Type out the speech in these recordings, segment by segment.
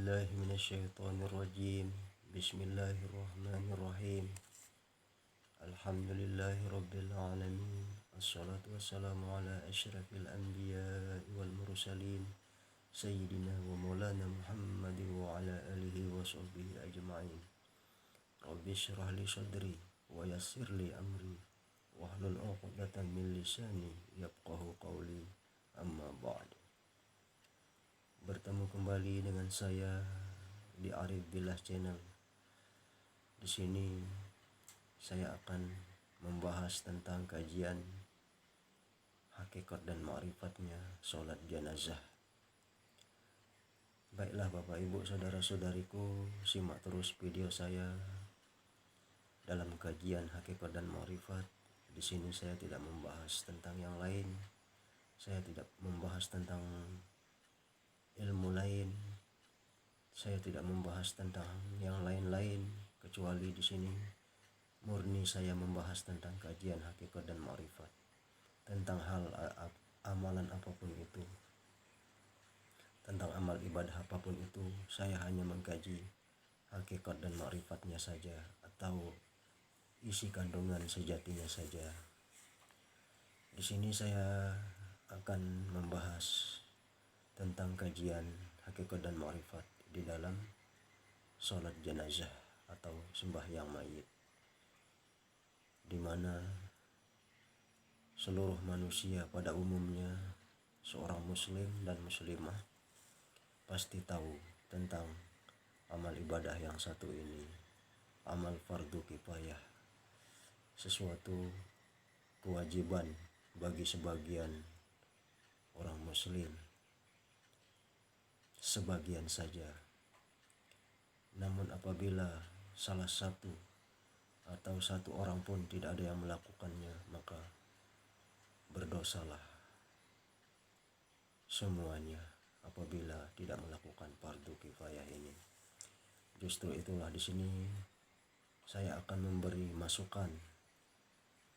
billahi minasyaitonir rajim. Bismillahirrahmanirrahim. Alhamdulillahi rabbil alamin. Assalatu wassalamu ala asyrafil anbiya wal mursalin sayyidina wa maulana Muhammad wa ala alihi wa sahbihi ajma'in. Rabbi syrah li sadri wa yassir li amri wahlul 'uqdatam min lisani yafqahu qawli. Amma ba'd. Bertemu kembali dengan saya di Arif Billah Channel. Di sini saya akan membahas tentang kajian hakikat dan ma'rifatnya sholat jenazah. Baiklah Bapak Ibu saudara-saudariku, simak terus video saya dalam kajian hakikat dan ma'rifat. Di sini saya tidak membahas tentang yang lain. Saya tidak membahas tentang ilmu lain. Saya tidak membahas tentang yang lain-lain, kecuali di sini murni saya membahas tentang kajian hakikat dan ma'rifat, tentang hal amalan apapun itu, tentang amal ibadah apapun itu. Saya hanya mengkaji hakikat dan ma'rifatnya saja, atau isi kandungan sejatinya saja. Di sini saya akan membahas tentang kajian hakikat dan ma'rifat di dalam sholat jenazah atau sembahyang mayit, di mana seluruh manusia pada umumnya, seorang muslim dan muslimah pasti tahu tentang amal ibadah yang satu ini, amal fardu kifayah, sesuatu kewajiban bagi sebagian orang muslim, sebagian saja. Namun apabila salah satu atau satu orang pun tidak ada yang melakukannya, maka berdosalah semuanya apabila tidak melakukan fardu kifayah ini. Justru itulah di sini saya akan memberi masukan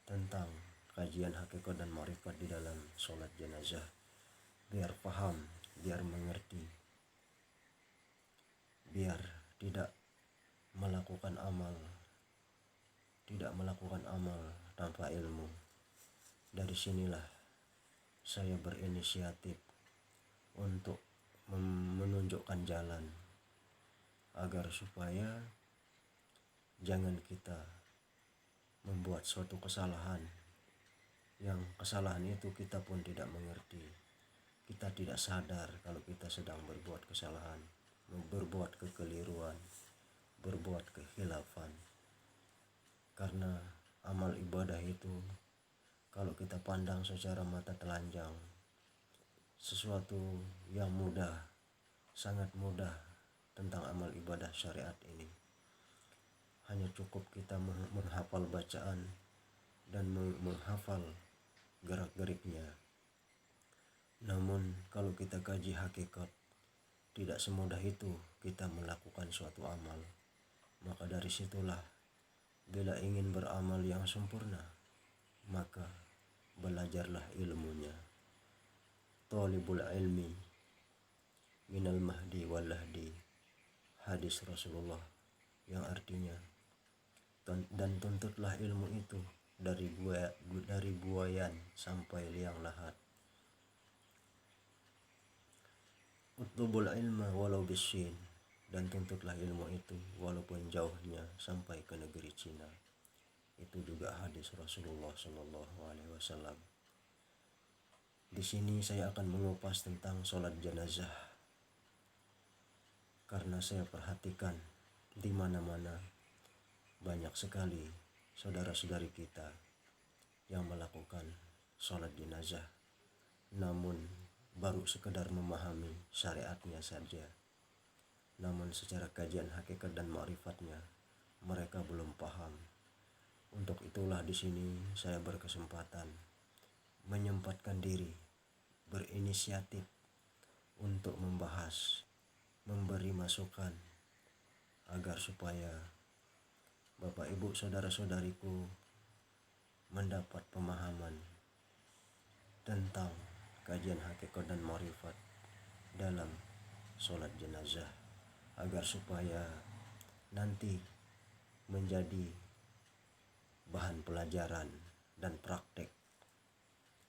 tentang kajian hakikat dan ma'rifat di dalam sholat jenazah, biar paham, biar mengerti, biar tidak melakukan amal tanpa ilmu. Dari sinilah saya berinisiatif untuk menunjukkan jalan agar supaya jangan kita membuat suatu kesalahan, yang kesalahan itu kita pun tidak mengerti, kita tidak sadar kalau kita sedang berbuat kesalahan, berbuat kekeliruan, berbuat kekhilafan. Karena amal ibadah itu kalau kita pandang secara mata telanjang, sesuatu yang mudah, sangat mudah tentang amal ibadah syariat ini. Hanya cukup kita menghafal bacaan dan menghafal gerak-geriknya. Namun kalau kita kaji hakikat, tidak semudah itu kita melakukan suatu amal. Maka dari situlah, bila ingin beramal yang sempurna, maka belajarlah ilmunya. Talibul ilmi minal mahdi wal lahdi, hadis Rasulullah, yang artinya dan tuntutlah ilmu itu dari buayan sampai liang lahat. Utlubul ilma walau bisin, dan tuntutlah ilmu itu walaupun jauhnya sampai ke negeri Cina. Itu juga hadis Rasulullah SAW. Di sini saya akan mengupas tentang sholat jenazah, karena saya perhatikan di mana-mana banyak sekali saudara-saudari kita yang melakukan sholat jenazah, namun baru sekedar memahami syariatnya saja. Namun secara kajian hakikat dan ma'rifatnya mereka belum paham. Untuk itulah di sini saya berkesempatan menyempatkan diri, berinisiatif untuk membahas, memberi masukan agar supaya Bapak Ibu saudara-saudariku mendapat pemahaman tentang kajian hakikat dan ma'rifat dalam sholat jenazah. agar supaya nanti menjadi bahan pelajaran dan praktek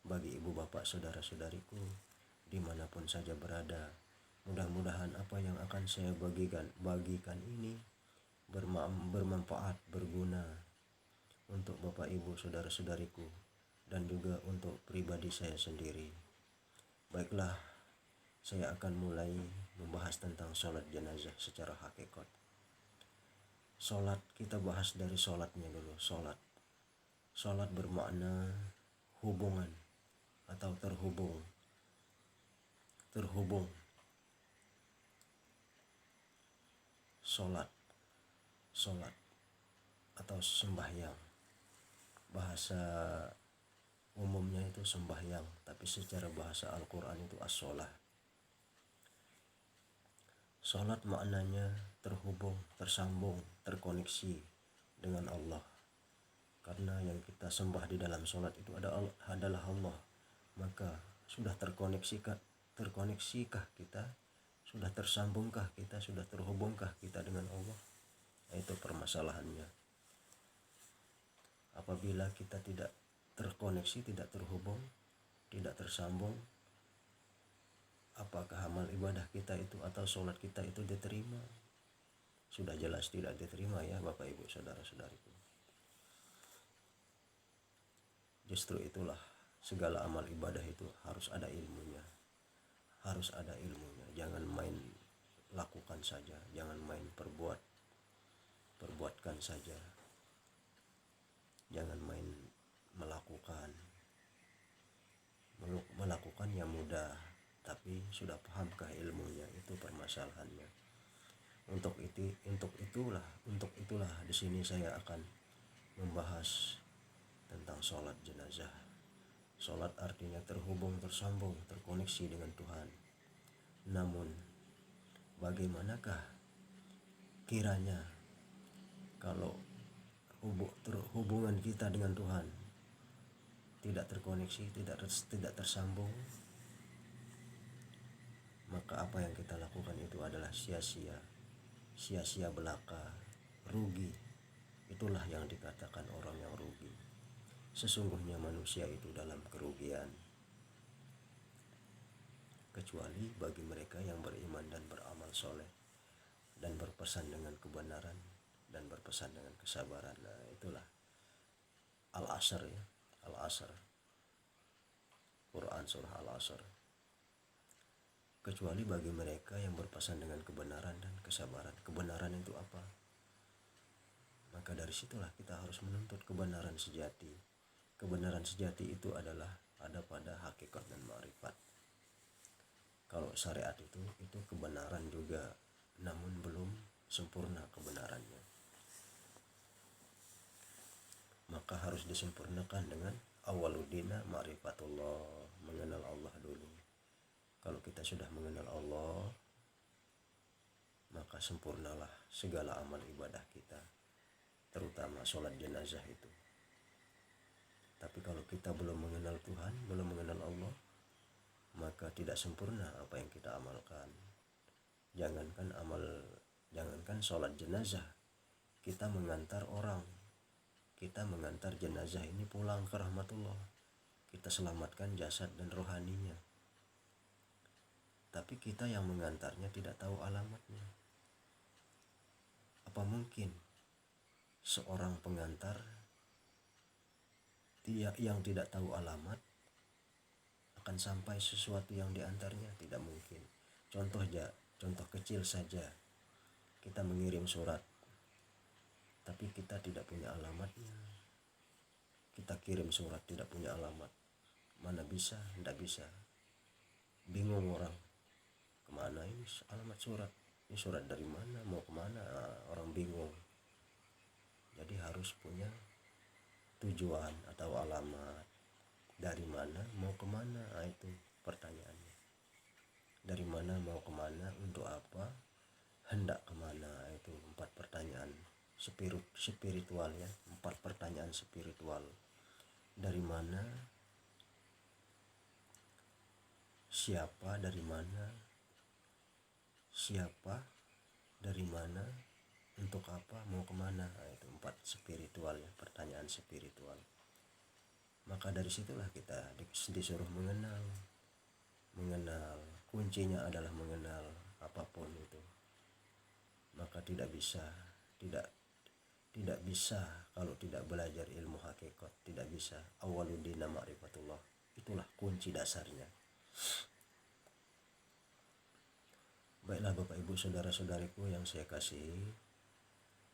bagi ibu bapak saudara-saudariku dimanapun saja berada. Mudah-mudahan apa yang akan saya bagikan ini bermanfaat, berguna untuk bapak ibu saudara-saudariku dan juga untuk pribadi saya sendiri. Baiklah, saya akan mulai membahas tentang sholat jenazah secara hakikat. Sholat, kita bahas dari sholatnya dulu. Sholat bermakna hubungan atau terhubung. Sholat atau sembahyang. Bahasa umumnya itu sembahyang, tapi secara bahasa Al-Quran itu as-sholah. Sholat maknanya terhubung, tersambung, terkoneksi dengan Allah. Karena yang kita sembah di dalam sholat itu adalah Allah. Maka sudah terkoneksikah kita? Sudah tersambungkah kita? Sudah terhubungkah kita dengan Allah? Itu permasalahannya. Apabila kita tidak terkoneksi, tidak terhubung, tidak tersambung, apakah amal ibadah kita itu atau sholat kita itu diterima? Sudah jelas tidak diterima ya Bapak Ibu saudara-saudariku. Justru itulah segala amal ibadah itu harus ada ilmunya. Jangan main lakukan saja, jangan main perbuatkan saja. Jangan main melakukan yang mudah, tapi sudah pahamkah ilmunya, itu permasalahannya. Untuk itulah di sini saya akan membahas tentang sholat jenazah. Sholat artinya terhubung, tersambung, terkoneksi dengan Tuhan. Namun bagaimanakah kiranya kalau hubungan kita dengan Tuhan tidak terkoneksi, tidak tersambung, maka apa yang kita lakukan itu adalah sia-sia belaka, rugi. Itulah yang dikatakan orang yang rugi. Sesungguhnya manusia itu dalam kerugian, kecuali bagi mereka yang beriman dan beramal soleh dan berpesan dengan kebenaran dan berpesan dengan kesabaran. Nah, itulah Al-Asr ya, Al-Asr, Quran surah Al-Asr. Kecuali bagi mereka yang berpesan dengan kebenaran dan kesabaran. Kebenaran itu apa? Maka dari situlah kita harus menuntut kebenaran sejati. Kebenaran sejati itu adalah ada pada hakikat dan ma'rifat. Kalau syariat itu kebenaran juga, namun belum sempurna kebenarannya. Maka harus disempurnakan dengan awaludina ma'rifatullah, mengenal Allah dulu. Kalau kita sudah mengenal Allah, maka sempurnalah segala amal ibadah kita, terutama sholat jenazah itu. Tapi kalau kita belum mengenal Tuhan, belum mengenal Allah, maka tidak sempurna apa yang kita amalkan. Jangankan sholat jenazah, kita mengantar orang, kita mengantar jenazah ini pulang ke rahmatullah, kita selamatkan jasad dan rohaninya. Tapi kita yang mengantarnya tidak tahu alamatnya. Apa mungkin seorang pengantar yang tidak tahu alamat akan sampai sesuatu yang diantarnya? Tidak mungkin. Contoh kecil saja, kita mengirim surat tapi kita tidak punya alamatnya. Kita kirim surat tidak punya alamat, mana bisa? Tidak bisa. Bingung orang, kemana ini alamat surat? Ini surat dari mana? Mau kemana? Orang bingung. Jadi harus punya tujuan atau alamat. Dari mana mau kemana? Itu pertanyaannya. Dari mana mau kemana? Untuk apa? Hendak kemana? Itu 4 pertanyaan spiritual ya. 4 pertanyaan spiritual. Dari mana? Siapa? Dari mana? Siapa? dari mana, untuk apa, mau kemana. Nah, itu 4 spiritual ya, pertanyaan spiritual. Maka dari situlah kita disuruh mengenal. Kuncinya adalah mengenal apapun itu. Maka tidak bisa kalau tidak belajar ilmu hakikat, tidak bisa. Awwaluddin ma'rifatullah, itulah kunci dasarnya. Baiklah Bapak Ibu saudara-saudariku yang saya kasihi,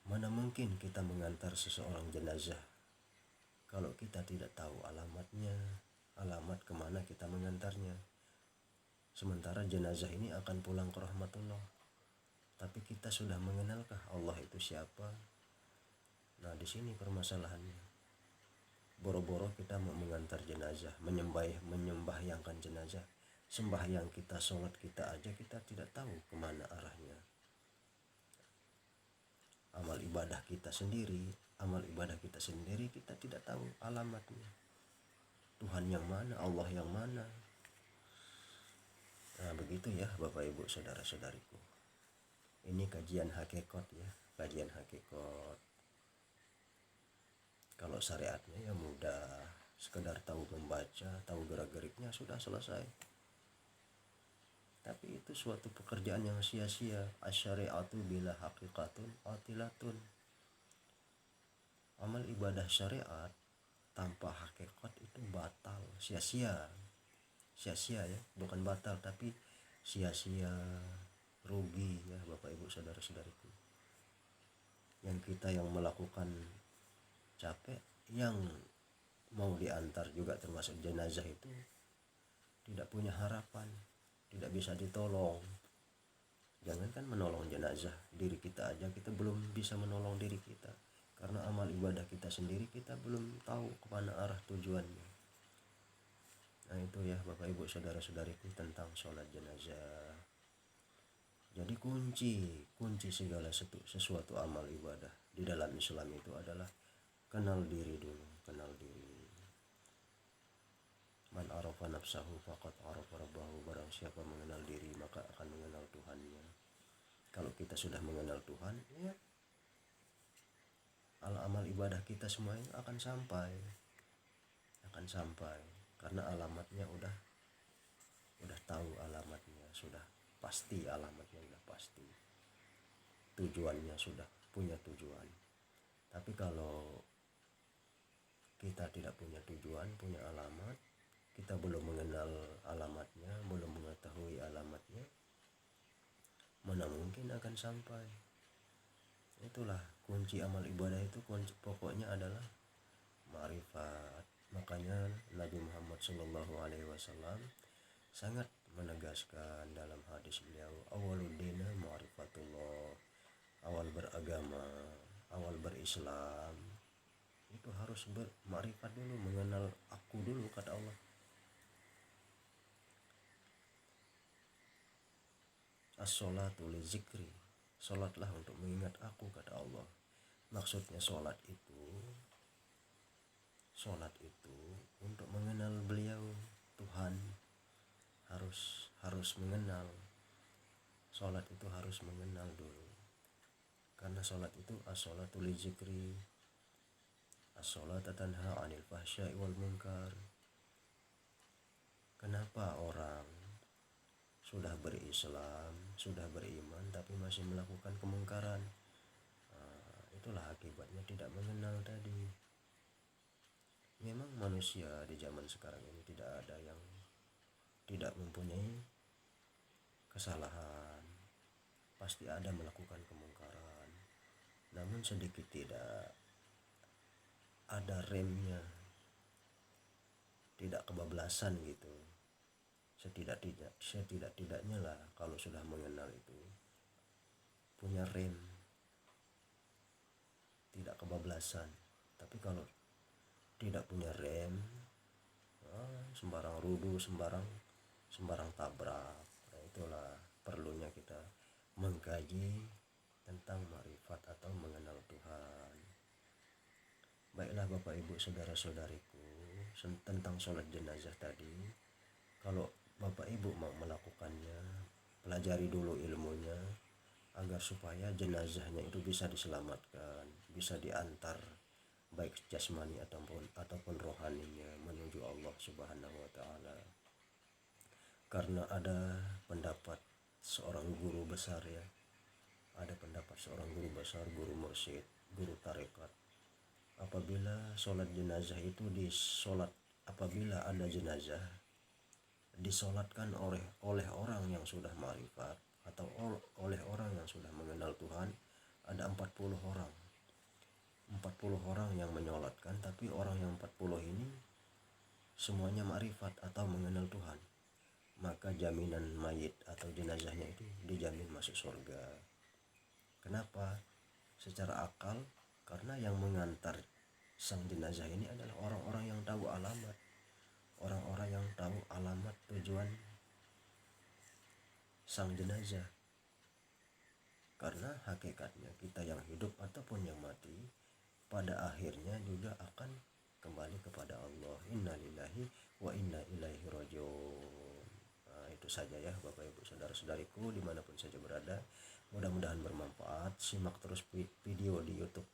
mana mungkin kita mengantar seseorang jenazah kalau kita tidak tahu alamatnya, alamat kemana kita mengantarnya. Sementara jenazah ini akan pulang ke rahmatullah, tapi kita sudah mengenalkah Allah itu siapa? Nah, di sini permasalahannya. Boro-boro kita mau mengantar jenazah, menyembahyangkan jenazah, sembahyang kita, sholat kita aja kita tidak tahu kemana arahnya. Amal ibadah kita sendiri kita tidak tahu alamatnya. Tuhan yang mana, Allah yang mana. Nah, begitu ya Bapak Ibu saudara-saudariku. Ini kajian hakikat ya, kajian hakikat. Kalau syariatnya ya mudah, sekedar tahu membaca, tahu gerak-geriknya sudah selesai. Tapi itu suatu pekerjaan yang sia-sia. Asyariatu bila hakikatun atilatun. Amal ibadah syariat tanpa hakikat itu batal, sia-sia. Sia-sia ya, bukan batal tapi sia-sia, rugi ya Bapak Ibu saudara-saudariku. Yang kita yang melakukan capek, yang mau diantar juga termasuk jenazah itu tidak punya harapan, tidak bisa ditolong. Jangankan menolong jenazah, diri kita aja kita belum bisa menolong diri kita. Karena amal ibadah kita sendiri kita belum tahu kemana arah tujuannya. Nah itu ya Bapak Ibu saudara-saudariku tentang sholat jenazah. Jadi kunci segala sesuatu amal ibadah di dalam Islam itu adalah kenal diri dulu, kenal diri. Man arafa nafsahu faqad arafa rabbahu. Barang siapa mengenal diri maka akan mengenal Tuhannya. Kalau kita sudah mengenal Tuhan, ya amal ibadah kita semuanya akan sampai karena alamatnya udah tahu alamatnya, sudah pasti alamatnya, udah pasti tujuannya, sudah punya tujuan. Tapi kalau kita tidak punya tujuan, punya alamat, kita belum mengenal alamatnya, belum mengetahui alamatnya, mana mungkin akan sampai. Itulah kunci amal ibadah itu, kunci pokoknya adalah ma'rifat. Makanya Nabi Muhammad SAW sangat menegaskan dalam hadis beliau, awwaluddin ma'rifatullah. Awal beragama, awal berislam itu harus bermakrifat dulu, mengenal aku dulu, kata Allah. As-sholatu li zikri, sholatlah untuk mengingat aku, kata Allah. Maksudnya sholat itu untuk mengenal beliau, Tuhan. Harus mengenal. Sholat itu harus mengenal dulu. Karena sholat itu as-sholatu li zikri, as-sholatu tanha 'anil fahsya'i wal munkar. Kenapa orang sudah berislam, sudah beriman tapi masih melakukan kemungkaran? Nah, itulah akibatnya tidak mengenal tadi. Memang manusia di zaman sekarang ini tidak ada yang tidak mempunyai kesalahan. Pasti ada melakukan kemungkaran. Namun sedikit tidak ada remnya, tidak kebablasan gitu. Setidak-tidaknya lah kalau sudah mengenal itu punya rem, tidak kebablasan. Tapi kalau tidak punya rem, sembarang rudu, sembarang tabrak. Nah, itulah perlunya kita mengkaji tentang ma'rifat atau mengenal Tuhan. Baiklah Bapak Ibu saudara-saudariku, tentang sholat jenazah tadi, kalau Bapak Ibu mau melakukannya, pelajari dulu ilmunya, agar supaya jenazahnya itu bisa diselamatkan, bisa diantar baik jasmani ataupun rohaninya menuju Allah Subhanahu wa taala. Karena ada pendapat seorang guru besar ya, ada pendapat seorang guru besar, guru mursyid, guru tarekat, apabila sholat jenazah itu apabila ada jenazah disolatkan oleh orang yang sudah ma'rifat atau oleh orang yang sudah mengenal Tuhan, ada 40 orang 40 orang yang menyolatkan, tapi orang yang 40 ini semuanya ma'rifat atau mengenal Tuhan, maka jaminan mayit atau jenazahnya itu dijamin masuk surga. Kenapa? Secara akal, karena yang mengantar sang jenazah ini adalah orang-orang yang tahu alamat, orang-orang yang tahu alamat tujuan sang jenazah. Karena hakikatnya kita yang hidup ataupun yang mati pada akhirnya juga akan kembali kepada Allah. Innalillahi wa inna ilaihi rajiun. Nah, itu saja ya Bapak Ibu saudara-saudariku dimanapun saja berada, mudah-mudahan bermanfaat. Simak terus video di YouTube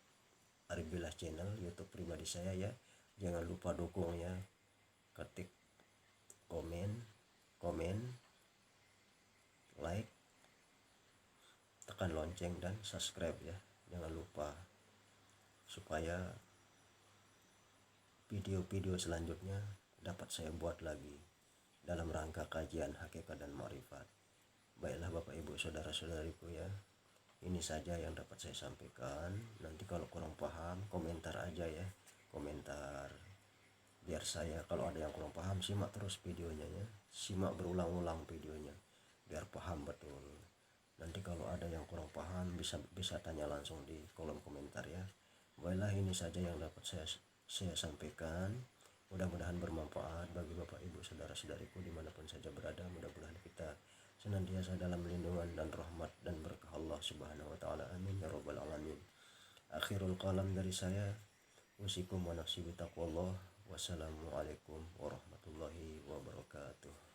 Arif Billah Channel, YouTube pribadi saya ya. Jangan lupa dukung ya, ketik komen, like, tekan lonceng dan subscribe ya. Jangan lupa supaya video-video selanjutnya dapat saya buat lagi dalam rangka kajian hakikat dan ma'rifat. Baiklah Bapak Ibu saudara-saudariku ya, ini saja yang dapat saya sampaikan. Nanti kalau kurang paham komentar aja ya, komentar, biar saya kalau ada yang kurang paham simak terus videonya ya, simak berulang-ulang videonya biar paham betul. Nanti kalau ada yang kurang paham bisa tanya langsung di kolom komentar ya. Baiklah, ini saja yang dapat saya sampaikan. Mudah-mudahan bermanfaat bagi Bapak Ibu saudara-saudariku dimanapun saja berada. Mudah-mudahan kita senantiasa dalam lindungan dan rahmat dan berkah Allah Subhanahu wa taala. Amin ya rabbal alamin. Akhirul kalam dari saya, usikum wa nafsi bitaqwallah. Wassalamualaikum warahmatullahi wabarakatuh.